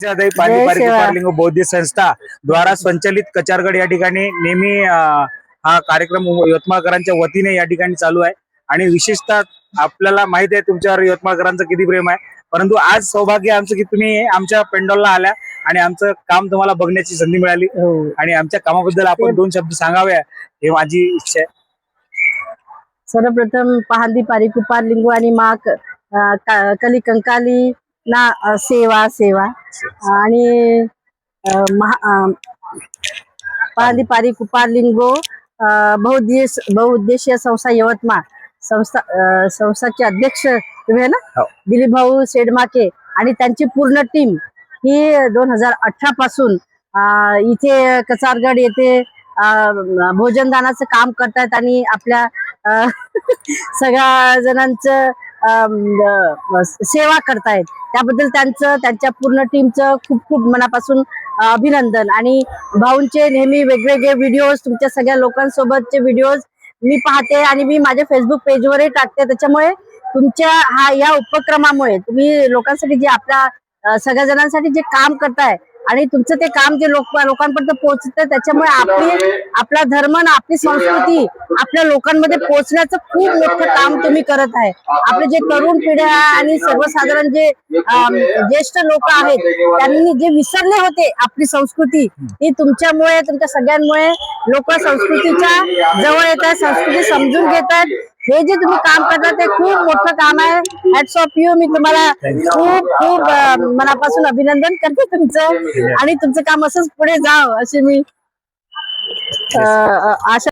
पाणी पारिलिंग बौद्ध संस्था द्वारा संचालित कचारगड या ठिकाणी नेहमी हा कार्यक्रम यवतमाळकरांच्या वतीने या ठिकाणी चालू आहे आणि विशेषतः आपल्याला माहित आहे तुमच्यावर यवतमाळकरांचं किती प्रेम आहे, परंतु आज सौभाग्य आमचं की तुम्ही आमच्या पेंडॉलला आल्या आणि आमचं काम तुम्हाला बघण्याची संधी मिळाली आणि आमच्या कामाबद्दल आपण दोन शब्द सांगावे हे माझी इच्छा आहे. सर्वप्रथम पहांदी पारी कुपार लिंगू आणि मा कली कंकाली ना सेवा सेवा आणि पहांदी पारी कुपार लिंगो बहुउद्देशीय संस्था यवतमाळ संस्थाचे अध्यक्ष तुम्ही आहे ना, दिलीप भाऊ सेडमाके आणि त्यांची पूर्ण टीम ही 2018 पासून इथे कचारगड येथे भोजनदानाचं काम करतायत आणि आपल्या सगळ्या जणांचं सेवा करतायत. त्याबद्दल त्यांच्या पूर्ण टीमचं खूप खूप मनापासून अभिनंदन. आणि भाऊंचे नेहमी वेगवेगळे व्हिडिओज, तुमच्या सगळ्या लोकांसोबतचे व्हिडिओज मी पाहते आणि मी माझ्या फेसबुक पेजवरही टाकते. त्याच्यामुळे तुमच्या या उपक्रमामुळे तुम्ही लोकांसाठी जे आपल्या सगळ्या जणांसाठी जे काम करताय आणि तुमचं ते काम जे लोकांपर्यंत पोहोचतंय त्याच्यामुळे आपला धर्म आणि आपली संस्कृती आपल्या लोकांमध्ये पोहोचण्याचं खूप मोठं काम तुम्ही करत आहे. आपले जे तरुण पिढ्या आणि सर्वसाधारण जे ज्येष्ठ लोक आहेत त्यांनी जे विसरले होते आपली संस्कृती, ती तुमच्यामुळे तुमच्या सगळ्यांमुळे लोक संस्कृतीच्या जवळ येत आहेत, संस्कृती समजून घेत आहेत. हे जे तुम्ही काम करता ते खूप मोठं काम आहे. Hats off you. मी तुम्हाला खूप खूप मनापासून अभिनंदन करते तुमचं आणि तुमचं काम असंच पुढे जावं अशी मी आशा